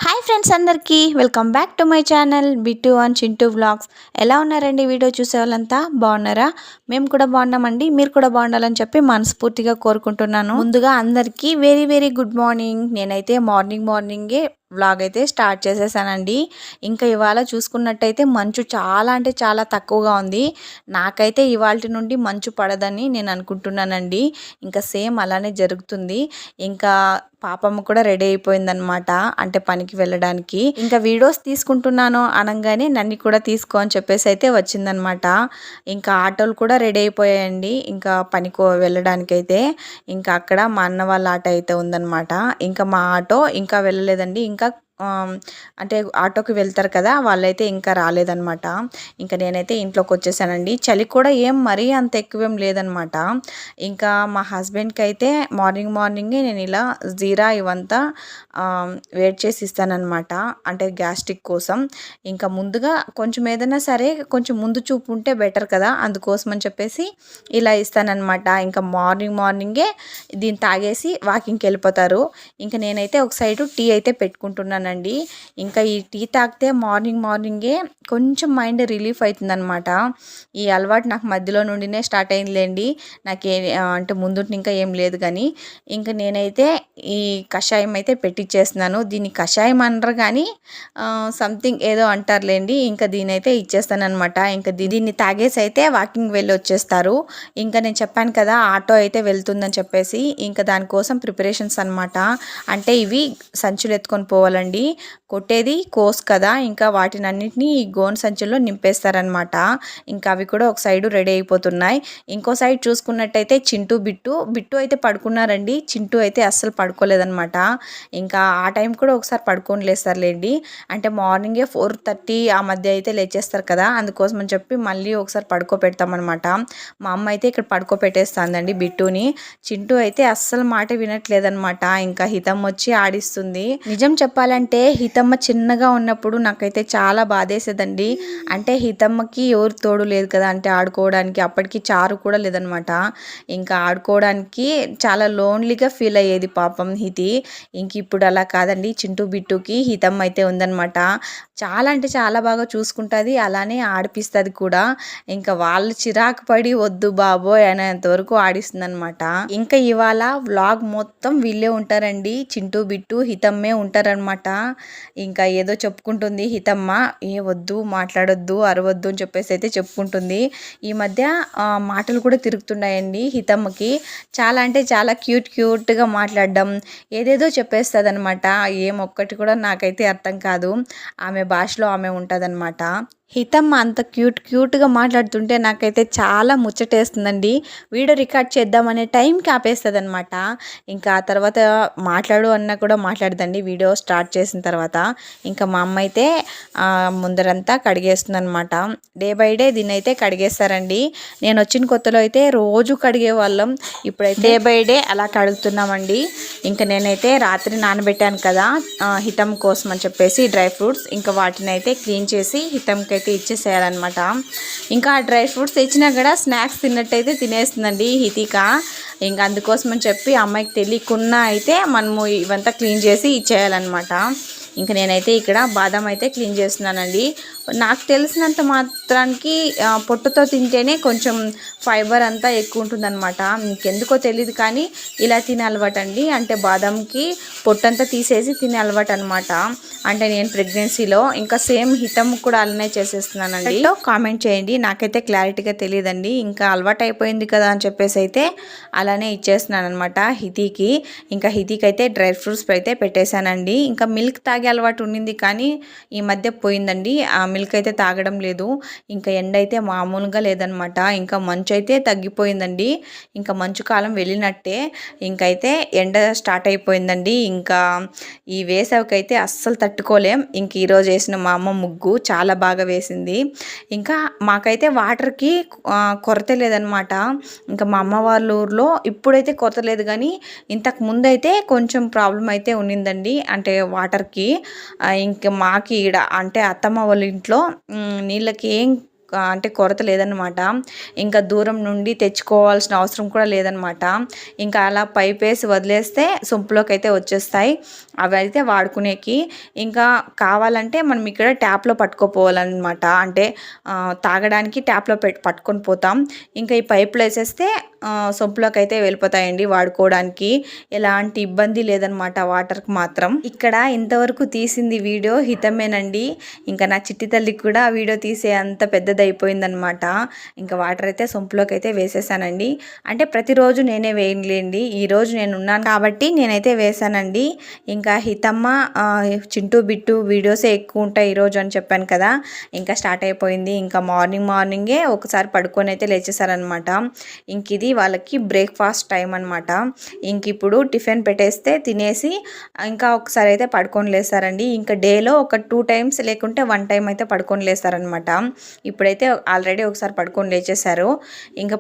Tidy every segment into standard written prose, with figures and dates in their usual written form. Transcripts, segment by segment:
Hi friends అందరికీ welcome back to my channel Bittu and Chintu vlogs. ఎలా ఉన్నారండి? వీడియో చూసే వాళ్ళంతా బాగున్నారా? మేము కూడా బాగున్నామండి. మీరు కూడా బాగుండాలని చెప్పి మనస్ఫూర్తిగా కోరుకుంటున్నాను. ముందుగా అందరికీ వెరీ వెరీ గుడ్ మార్నింగ్. నేనైతే మార్నింగే వ్లాగ్ అయితే స్టార్ట్ చేసేసానండి. ఇంకా ఇవాళ చూసుకున్నట్టయితే మంచు చాలా అంటే చాలా తక్కువగా ఉంది. నాకైతే ఇవాల్టి నుండి మంచు పడదని నేను అనుకుంటున్నానండి. ఇంకా సేమ్ అలానే జరుగుతుంది. ఇంకా పాపమ్మ కూడా రెడీ అయిపోయిందనమాట, అంటే పనికి వెళ్ళడానికి. ఇంకా వీడియోస్ తీసుకుంటున్నాను అనగానే నన్ను కూడా తీసుకో అని చెప్పేసి అయితే వచ్చిందనమాట. ఇంకా ఆటోలు కూడా రెడీ అయిపోయాయండి ఇంకా పనికి వెళ్ళడానికైతే. ఇంకా అక్కడ మా అన్న వాళ్ళ ఆటో అయితే ఉందన్నమాట. ఇంకా మా ఆటో ఇంకా వెళ్ళలేదండి. ఇంకా అంటే ఆటోకి వెళ్తారు కదా, వాళ్ళైతే ఇంకా రాలేదనమాట. ఇంకా నేనైతే ఇంట్లోకి వచ్చేసానండి. చలి కూడా ఏం మరీ అంత ఎక్కువేం లేదనమాట. ఇంకా మా హస్బెండ్కి అయితే మార్నింగే నేను ఇలా జీరా ఇవంతా వేడి చేసి ఇస్తానన్నమాట, అంటే గ్యాస్ట్రిక్ కోసం. ఇంకా ముందుగా కొంచెం ఏదైనా సరే కొంచెం ముందు చూపు ఉంటే బెటర్ కదా, అందుకోసం అని చెప్పేసి ఇలా ఇస్తానన్నమాట. ఇంకా మార్నింగే దీన్ని తాగేసి వాకింగ్కి వెళ్ళిపోతారు. ఇంకా నేనైతే ఒక సైడు టీ అయితే పెట్టుకుంటున్నానండి. ఇంకా ఈ టీ తాగితే మార్నింగే కొంచెం మైండ్ రిలీఫ్ అవుతుందన్నమాట. ఈ అలవాటు నాకు మధ్యలో నుండినే స్టార్ట్ అయిందిలేండి. నాకే అంటే ముందు ఇంకా ఏం లేదు కానీ. ఇంకా నేనైతే ఈ కషాయం అయితే పెట్టిచ్చేస్తున్నాను. దీన్ని కషాయం అనరు కానీ సంథింగ్ ఏదో అంటారులేండి. ఇంకా దీని అయితే ఇచ్చేస్తానమాట. ఇంకా దీన్ని తాగేసి అయితే వాకింగ్ వెళ్ళి వచ్చేస్తారు. ఇంకా నేను చెప్పాను కదా ఆటో అయితే వెళ్తుందని చెప్పేసి, ఇంకా దానికోసం ప్రిపరేషన్స్ అనమాట. అంటే ఇవి సంచులు ఎత్తుకొని పోవాలండి. కొట్టేది కోస్ కదా, ఇంకా వాటిని అన్నింటినీ ఈ గోన్ సంచుల్లో నింపేస్తారనమాట. ఇంకా అవి కూడా ఒక సైడు రెడీ అయిపోతున్నాయి. ఇంకో సైడ్ చూసుకున్నట్టయితే బిట్టు అయితే పడుకున్నారండి. చింటూ అయితే అస్సలు పడుకోలేదనమాట. ఇంకా ఆ టైం కూడా ఒకసారి పడుకొని లేస్తారులేండి. అంటే మార్నింగే 4:30 ఆ మధ్య అయితే లేచేస్తారు కదా, అందుకోసం అని చెప్పి మళ్ళీ ఒకసారి పడుకోబెడతామన్నమాట. మా అమ్మ అయితే ఇక్కడ పడుకోబెట్టేస్తుందండి బిట్టుని. చింటూ అయితే అస్సలు మాట వినట్లేదనమాట. ఇంకా హితం వచ్చి ఆడిస్తుంది. నిజం చెప్పాలంటే హితమ్మ చిన్నగా ఉన్నప్పుడు నాకైతే చాలా బాధేసేదండి. అంటే హితమ్మకి ఎవరు తోడు లేదు కదా, అంటే ఆడుకోవడానికి అప్పటికి చారు కూడా లేదనమాట. ఇంకా ఆడుకోవడానికి చాలా లోన్లీగా ఫీల్ అయ్యేది పాపం హితి. ఇంక ఇప్పుడు అలా కాదండి. చింటూ బిట్టుకి హితమ్మ అయితే ఉందనమాట. చాలా అంటే చాలా బాగా చూసుకుంటుంది, అలానే ఆడిపిస్తుంది కూడా. ఇంకా వాళ్ళు చిరాకు పడి వద్దు బాబోయ్ అనేంత వరకు ఆడిస్తుంది అనమాట. ఇంకా ఇవాళ వ్లాగ్ మొత్తం వీళ్ళే ఉంటారండి. చింటూ బిట్టు హితమ్మే ఉంటారనమాట. ఇంకా ఏదో చెప్పుకుంటుంది హితమ్మ, ఏ వద్దు మాట్లాడొద్దు అరవద్దు అని చెప్పేసి అయితే చెప్పుకుంటుంది. ఈ మధ్య మాటలు కూడా తిరుగుతున్నాయండి హితమ్మకి. చాలా అంటే చాలా క్యూట్గా మాట్లాడడం, ఏదేదో చెప్పేస్తుంది అనమాట. ఏమొక్కటి కూడా నాకైతే అర్థం కాదు. ఆమె భాషలో ఆమె ఉంటుందన్నమాట. హితమ్మ అంత క్యూట్గా మాట్లాడుతుంటే నాకైతే చాలా ముచ్చటేస్తుందండి. వీడియో రికార్డ్ చేద్దామనే టైంకి ఆపేస్తుంది అనమాట. ఇంకా ఆ తర్వాత మాట్లాడు అన్నా కూడా మాట్లాడదండి వీడియో స్టార్ట్ చేసిన తర్వాత. ఇంకా మా అమ్మ అయితే ముందరంతా కడిగేస్తుంది అనమాట. డే బై డే దీన్ని అయితే కడిగేస్తారండి. నేను వచ్చిన కొత్తలో అయితే రోజు కడిగే వాళ్ళం, ఇప్పుడైతే డే బై డే అలా కడుగుతున్నామండి. ఇంకా నేనైతే రాత్రి నానబెట్టాను కదా హితం కోసం అని చెప్పేసి డ్రై ఫ్రూట్స్, ఇంకా వాటిని అయితే క్లీన్ చేసి హితంకి అయితే ఇచ్చేసేయాలన్నమాట. ఇంకా ఆ డ్రై ఫ్రూట్స్ తెచ్చినా కూడా స్నాక్స్ తిన్నట్టయితే తినేస్తుందండి హితిక. ఇంకా అందుకోసం అని చెప్పి అమ్మాయికి తెలియకుండా అయితే మనము ఇవంతా క్లీన్ చేసి ఇచ్చేయాలన్నమాట. ఇంకా నేనైతే ఇక్కడ బాదం అయితే క్లీన్ చేస్తున్నానండి. నాకు తెలిసినంత మాత్రానికి పొట్టుతో తింటేనే కొంచెం ఫైబర్ అంతా ఎక్కువ ఉంటుందన్నమాట. ఇంకెందుకో తెలియదు కానీ ఇలా తినే అలవాటు అండి. అంటే బాదంకి పొట్టంతా తీసేసి తినే అలవాటు అనమాట. అంటే నేను ప్రెగ్నెన్సీలో ఇంకా సేమ్ హితం కూడా అలానే చేసేస్తున్నానండి. కామెంట్ చేయండి, నాకైతే క్లారిటీగా తెలియదండి. ఇంకా అలవాటు అయిపోయింది కదా అని చెప్పేసి అయితే అలానే ఇచ్చేస్తున్నాను అనమాట హితికి. ఇంకా హితికి అయితే డ్రై ఫ్రూట్స్ అయితే పెట్టేశానండి. ఇంకా మిల్క్ తాగే అలవాటు ఉండింది కానీ ఈ మధ్య పోయిందండి, ఆ మిల్క్ అయితే తాగడం లేదు. ఇంకా ఎండ అయితే మామూలుగా లేదనమాట. ఇంకా మంచు అయితే తగ్గిపోయిందండి. ఇంకా మంచు కాలం వెళ్ళినట్టే. ఇంకైతే ఎండ స్టార్ట్ అయిపోయిందండి. ఇంకా ఈ వేసవికి అయితే అస్సలు తట్టుకోలేం. ఇంక ఈరోజు వేసిన మా అమ్మ ముగ్గు చాలా బాగా వేసింది. ఇంకా మాకైతే వాటర్కి కొరత లేదనమాట. ఇంకా మా అమ్మ వాళ్ళ ఊర్లో ఇప్పుడైతే కొరత లేదు కానీ ఇంతకు ముందు అయితే కొంచెం ప్రాబ్లం అయితే ఉన్నిందండి, అంటే వాటర్కి. ఇంకా మాకు ఈడ అంటే అత్తమ్మ వాళ్ళ ఇంట్లో నీళ్ళకి ఏం అంటే కొరత లేదనమాట. ఇంకా దూరం నుండి తెచ్చుకోవాల్సిన అవసరం కూడా లేదనమాట. ఇంకా అలా పైప్ వేసి వదిలేస్తే సొంపులోకి అయితే వచ్చేస్తాయి. అవి అయితే వాడుకునేకి. ఇంకా కావాలంటే మనం ఇక్కడ ట్యాప్లో పట్టుకోపోవాలన్నమాట. అంటే తాగడానికి ట్యాప్లో పట్టుకొని పోతాం. ఇంకా ఈ పైపులో వేసేస్తే సొంపులోకి అయితే వెళ్ళిపోతాయండి వాడుకోవడానికి. ఎలాంటి ఇబ్బంది లేదనమాట వాటర్కి మాత్రం. ఇక్కడ ఇంతవరకు తీసింది వీడియో హితమేనండి. ఇంకా నా చిట్టి తల్లికి కూడా వీడియో తీసే అంత పెద్దది అయిపోయిందనమాట. ఇంకా వాటర్ అయితే సొంపులోకి అయితే వేసేసానండి. అంటే ప్రతిరోజు నేనే వేయలేండి, ఈరోజు నేను ఉన్నాను కాబట్టి నేనైతే వేసానండి. ఇంకా హితమ్మ చింటూ బిట్టు వీడియోసే ఎక్కువ ఉంటాయి ఈరోజు అని చెప్పాను కదా. ఇంకా స్టార్ట్ అయిపోయింది. ఇంకా మార్నింగే ఒకసారి పడుకొని అయితే లేచేసారనమాట. ఇంక ఇది వాళ్ళకి బ్రేక్ఫాస్ట్ టైం అనమాట. ఇంక ఇప్పుడు టిఫిన్ పెట్టేస్తే తినేసి ఇంకా ఒకసారి అయితే పడుకొని లేస్తారండి. ఇంకా డేలో ఒక 2 టైమ్స్ లేకుంటే 1 టైం అయితే పడుకొని లేస్తారనమాట. ఇప్పుడైతే ఆల్రెడీ ఒకసారి పడుకొని లేచేశారు. ఇంకా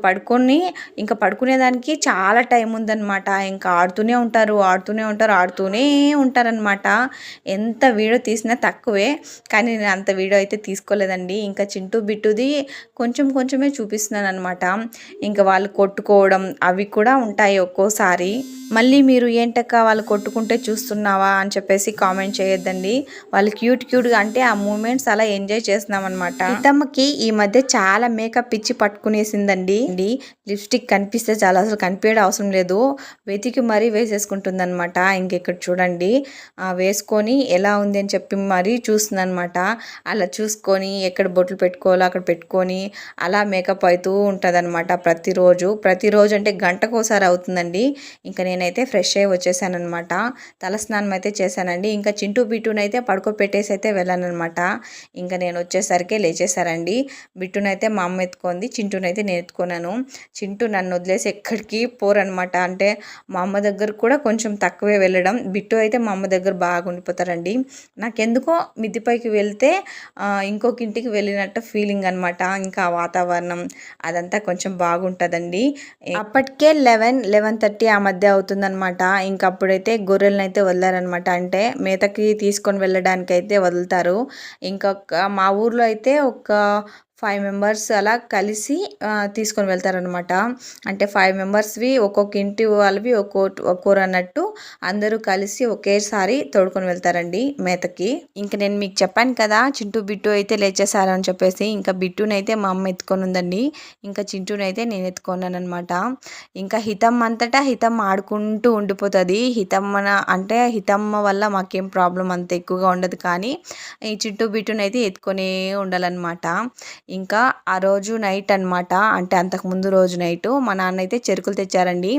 పడుకునేదానికి చాలా టైం ఉందన్నమాట. ఇంకా ఆడుతూనే ఉంటారనమాట. ఎంత వీడియో తీసినా తక్కువే, కానీ నేను అంత వీడియో అయితే తీసుకోలేదండి. ఇంకా చింటూ బిట్టుది కొంచెమే చూపిస్తున్నాను అనమాట. ఇంకా వాళ్ళు కొట్టుకోవడం అవి కూడా ఉంటాయి ఒక్కోసారి. మళ్ళీ మీరు ఏంటక్క వాళ్ళు కొట్టుకుంటే చూస్తున్నావా అని చెప్పేసి కామెంట్ చేయొద్దండి. వాళ్ళు క్యూట్గా అంటే ఆ మూమెంట్స్ అలా ఎంజాయ్ చేస్తున్నాం అనమాట. హితమ్మకి ఈ మధ్య చాలా మేకప్ ఇచ్చి పట్టుకునేసిందండి. లిప్స్టిక్ కనిపిస్తే చాలా, అసలు కనిపించడం అవసరం లేదు, వెతికి మరీ వేసేసుకుంటుంది అనమాట. ఇంకెక్కడ చూడండి వేసుకొని ఎలా ఉంది అని చెప్పి మరీ చూస్తుంది అనమాట. అలా చూసుకొని ఎక్కడ బొట్లు పెట్టుకోవాలో అక్కడ పెట్టుకొని అలా మేకప్ అవుతూ ఉంటుంది అనమాట. ప్రతిరోజు అంటే గంటకోసారి అవుతుందండి. ఇంకా నేనైతే ఫ్రెష్ అయ్యి వచ్చేసాను అనమాట. తలస్నానం అయితే చేశానండి. ఇంకా చింటూ బిట్టునైతే పడుకోపెట్టేసి అయితే వెళ్ళాను అనమాట. ఇంకా నేను వచ్చేసరికి లేచేసారండి. బిట్టునైతే మా అమ్మ ఎత్తుకుంది, చింటూనైతే నేను ఎత్తుకున్నాను. చింటూ నన్ను వదిలేసి ఎక్కడికి పోరనమాట. అంటే మా అమ్మ దగ్గర కూడా కొంచెం తక్కువే వెళ్ళడం. బిట్టు అయితే మా అమ్మ దగ్గర బాగా ఉండిపోతారండి. నాకెందుకో మిద్దిపైకి వెళ్తే ఇంకొక ఇంటికి వెళ్ళినట్టు ఫీలింగ్ అనమాట. ఇంకా వాతావరణం అదంతా కొంచెం బాగుంటుందండి. అప్పటికే 11:30 ఆ మధ్య అవుతుందన్నమాట. ఇంకా అప్పుడైతే గొర్రెలను అయితే వదిలారనమాట. అంటే మేతకి తీసుకొని వెళ్ళడానికి అయితే వదులుతారు. ఇంకొక మా ఊర్లో అయితే ఒక 5 మెంబర్స్ అలా కలిసి తీసుకొని వెళ్తారనమాట. అంటే 5 మెంబర్స్వి ఒక్కొక్క ఇంటి వాళ్ళవి ఒక్కోరు అన్నట్టు అందరూ కలిసి ఒకేసారి తోడుకొని వెళ్తారండి మేతకి. ఇంకా నేను మీకు చెప్పాను కదా చింటూ బిట్టు అయితే లేచేసారు అని చెప్పేసి. ఇంకా బిట్టునైతే మా అమ్మ ఎత్తుకొని ఉందండి. ఇంకా చింటూనైతే నేను ఎత్తుకున్నాను అనమాట. ఇంకా హితమ్మ ఆడుకుంటూ ఉండిపోతుంది. హితమ్మ వల్ల మాకేం ప్రాబ్లం అంత ఎక్కువగా ఉండదు, కానీ ఈ చింటూ బిట్టునైతే ఎత్తుకొనే ఉండాలన్నమాట. ఇంకా ఆ రోజు నైట్ అనమాట, అంటే అంతకుముందు రోజు నైట్ మా నాన్న అయితే చెరుకులు తెచ్చారండి.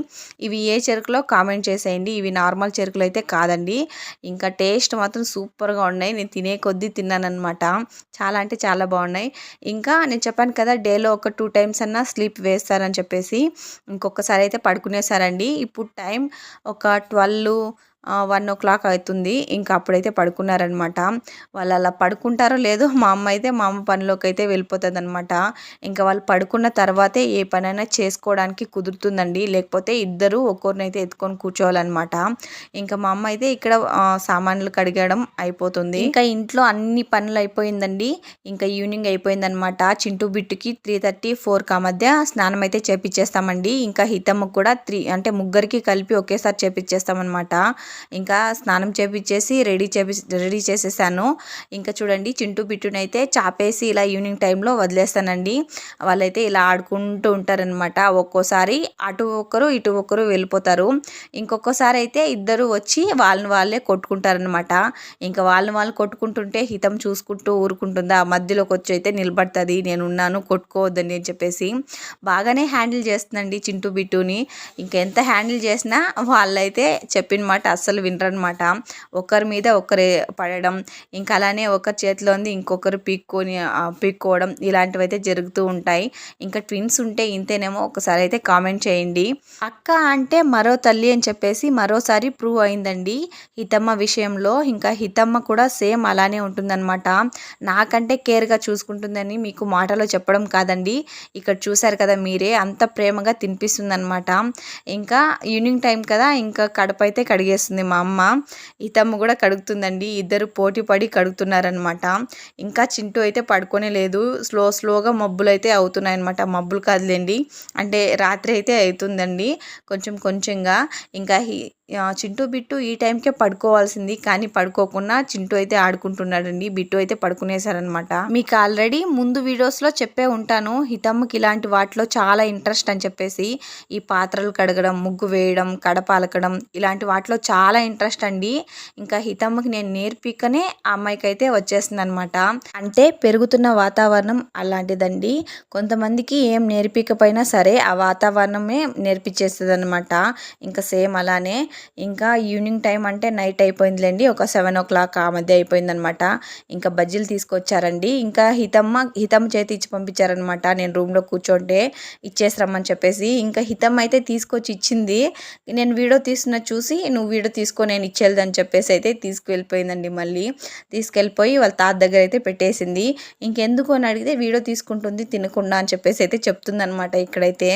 ఇవి ఏ చెరుకులో కామెంట్ చేసేయండి. ఇవి నార్మల్ చెరుకులు అయితే కాదండి. ఇంకా టేస్ట్ మాత్రం సూపర్గా ఉన్నాయి. నేను తినే కొద్దీ తిన్నానమాట. చాలా అంటే చాలా బాగున్నాయి. ఇంకా నేను చెప్పాను కదా డేలో ఒక 2 టైమ్స్ అన్నా స్లీప్ వేస్తారని చెప్పేసి. ఇంకొకసారి అయితే పడుకునేసారండి. ఇప్పుడు టైం ఒక 1 o'clock అవుతుంది. ఇంకా అప్పుడైతే పడుకున్నారనమాట. వాళ్ళు అలా పడుకుంటారో లేదో మా అమ్మ పనిలోకి అయితే వెళ్ళిపోతుంది అనమాట. ఇంకా వాళ్ళు పడుకున్న తర్వాతే ఏ పనైనా చేసుకోవడానికి కుదురుతుందండి. లేకపోతే ఇద్దరు ఒక్కొరినైతే ఎత్తుకొని కూర్చోవాలన్నమాట. ఇంకా మా అమ్మ అయితే ఇక్కడ సామాన్లు కడిగడం అయిపోతుంది. ఇంకా ఇంట్లో అన్ని పనులు అయిపోయిందండి. ఇంకా ఈవినింగ్ అయిపోయిందనమాట. చింటూ బిట్టుకి 3:30-4 మధ్య స్నానం అయితే చేపించేస్తామండి. ఇంకా హితమ్మ కూడా 3 అంటే ముగ్గురికి కలిపి ఒకేసారి చేపించేస్తామన్నమాట. ఇంకా స్నానం చేపించేసి రెడీ చేసేసాను. ఇంకా చూడండి చింటూ బిట్టునైతే చాపేసి ఇలా ఈవినింగ్ టైంలో వదిలేస్తానండి. వాళ్ళైతే ఇలా ఆడుకుంటూ ఉంటారనమాట. ఒక్కోసారి అటు ఒకరు ఇటు ఒకరు వెళ్ళిపోతారు. ఇంకొకసారి అయితే ఇద్దరు వచ్చి వాళ్ళే కొట్టుకుంటారనమాట. ఇంకా వాళ్ళు కొట్టుకుంటుంటే హితం చూసుకుంటూ ఊరుకుంటుందా, మధ్యలోకి వచ్చి అయితే నిలబడుతుంది. నేనున్నాను కొట్టుకోవద్దని అని చెప్పేసి. బాగానే హ్యాండిల్ చేస్తుందండి చింటూ బిట్టుని. ఇంకా ఎంత హ్యాండిల్ చేసినా వాళ్ళైతే చెప్పిన మాట అస్సలు వినరనమాట. ఒకరి మీద ఒకరు పడడం, ఇంకా అలానే ఒకరి చేతిలో ఉంది ఇంకొకరు పీక్కోవడం ఇలాంటివి అయితే జరుగుతూ ఉంటాయి. ఇంకా ట్విన్స్ ఉంటే ఇంతేనేమో ఒకసారి అయితే కామెంట్ చేయండి. అక్క అంటే మరో తల్లి అని చెప్పేసి మరోసారి ప్రూవ్ అయిందండి హితమ్మ విషయంలో. ఇంకా హితమ్మ కూడా సేమ్ అలానే ఉంటుందన్నమాట. నాకంటే కేర్గా చూసుకుంటుందని మీకు మాటలో చెప్పడం కాదండి, ఇక్కడ చూసారు కదా మీరే, అంత ప్రేమగా తినిపిస్తుంది అనమాట. ఇంకా ఈవినింగ్ టైం కదా, ఇంకా కడుపు అయితే కడిగేస్తుంది కడిగేస్తుంది మా అమ్మ. హితమ్మ కూడా కడుగుతుందండి. ఇద్దరు పోటీ పడి కడుగుతున్నారనమాట. ఇంకా చింటూ అయితే పడుకోనే లేదు. స్లోగా మబ్బులైతే అవుతున్నాయన్నమాట. మబ్బులు కాదులేండి, అంటే రాత్రి అయితే అవుతుందండి కొంచెంగా. ఇంకా చింటూ బిట్టు ఈ టైంకే పడుకోవాల్సింది, కానీ పడుకోకుండా చింటూ అయితే ఆడుకుంటున్నాడండి. బిట్టు అయితే పడుకునేసారనమాట. మీకు ఆల్రెడీ ముందు వీడియోస్లో చెప్పే ఉంటాను, హితమ్మకి ఇలాంటి వాటిలో చాలా ఇంట్రెస్ట్ అని చెప్పేసి. ఈ పాత్రలు కడగడం, ముగ్గు వేయడం, కడప అలకడం, ఇలాంటి వాటిలో చాలా ఇంట్రెస్ట్ అండి. ఇంకా హితమ్మకి నేను నేర్పికనే ఆ అమ్మాయికి అయితే వచ్చేసింది అనమాట. అంటే పెరుగుతున్న వాతావరణం అలాంటిదండి. కొంతమందికి ఏం నేర్పికపోయినా సరే ఆ వాతావరణమే నేర్పించేస్తుంది అనమాట. ఇంకా సేమ్ అలానే. ఇంకా ఈవినింగ్ టైం అంటే నైట్ అయిపోయిందిలేండి, ఒక 7 o'clock ఆ మధ్య అయిపోయిందనమాట. ఇంకా బజ్జీలు తీసుకొచ్చారండి. ఇంకా హితమ్మ చేతి ఇచ్చి పంపించారనమాట. నేను రూమ్లో కూర్చోంటే ఇచ్చేసి రమ్మని చెప్పేసి. ఇంకా హితమ్మ అయితే తీసుకొచ్చి ఇచ్చింది. నేను వీడియో తీస్తున్న చూసి నువ్వు వీడియో తీసుకో, నేను ఇచ్చేదని చెప్పేసి అయితే తీసుకువెళ్ళిపోయిందండి. మళ్ళీ తీసుకెళ్ళిపోయి వాళ్ళ తాత దగ్గర అయితే పెట్టేసింది. ఇంకెందుకు అని అడిగితే వీడియో తీసుకుంటుంది తినకుండా అని చెప్పేసి అయితే చెప్తుందనమాట ఇక్కడైతే.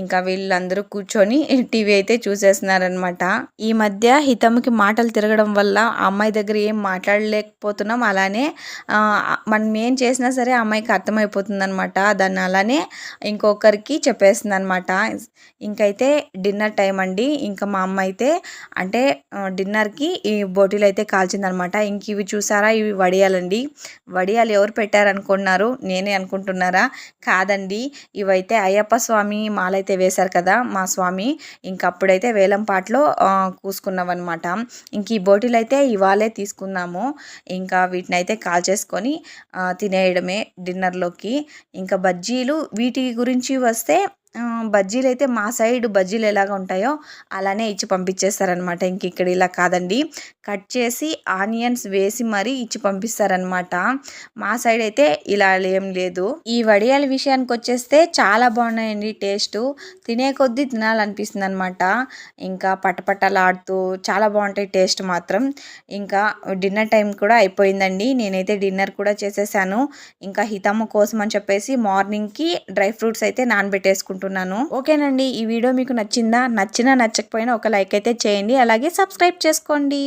ఇంకా వీళ్ళందరూ కూర్చొని టీవీ అయితే చూసేస్తున్నారనమాట. ఈ మధ్య హితమ్కి మాటలు తిరగడం వల్ల ఆ అమ్మాయి దగ్గర ఏం మాట్లాడలేకపోతున్నాం. అలానే మనం ఏం చేసినా సరే ఆ అమ్మాయికి అర్థమైపోతుంది అనమాట. దాన్ని అలానే ఇంకొకరికి చెప్పేస్తుంది అనమాట. ఇంకైతే డిన్నర్ టైం అండి. ఇంకా మా అమ్మ అయితే అంటే డిన్నర్కి ఈ బోటీలు అయితే కాల్చిందనమాట. ఇంక ఇవి చూసారా, ఇవి వడియాలండి. వడియాలు ఎవరు పెట్టారనుకున్నారు? నేనే అనుకుంటున్నారా? కాదండి, ఇవైతే అయ్యప్ప స్వామి మాలైతే వేశారు కదా మా స్వామి, ఇంకప్పుడైతే వేలంపాట్లో కూసుకున్నాం అనమాట. ఇంక ఈ బోటీలు అయితే ఇవాళే తీసుకున్నాము. ఇంకా వీటిని అయితే కాల్చేసుకొని తినేయడమే డిన్నర్లోకి. ఇంకా బజ్జీలు వీటి గురించి వస్తే బజ్జీలు అయితే మా సైడ్ బజ్జీలు ఎలాగ ఉంటాయో అలానే ఇచ్చి పంపించేస్తారనమాట. ఇంక ఇక్కడ ఇలా కాదండి, కట్ చేసి ఆనియన్స్ వేసి మరీ ఇచ్చి పంపిస్తారనమాట. మా సైడ్ అయితే ఇలా ఏం లేదు. ఈ వడియాల విషయానికి వచ్చేస్తే చాలా బాగున్నాయండి. టేస్ట్ తినే కొద్దీ తినాలనిపిస్తుంది అనమాట. ఇంకా పటపటలాడుతూ చాలా బాగుంటాయి టేస్ట్ మాత్రం. ఇంకా డిన్నర్ టైం కూడా అయిపోయిందండి. నేనైతే డిన్నర్ కూడా చేసేసాను. ఇంకా హితమ్మ కోసం అని చెప్పేసి మార్నింగ్కి డ్రై ఫ్రూట్స్ అయితే నానబెట్టేసుకుంటున్నాను. ఓకేనండి, ఈ వీడియో మీకు నచ్చిందా? నచ్చినా నచ్చకపోయినా ఒక లైక్ అయితే చేయండి, అలాగే సబ్స్క్రైబ్ చేసుకోండి.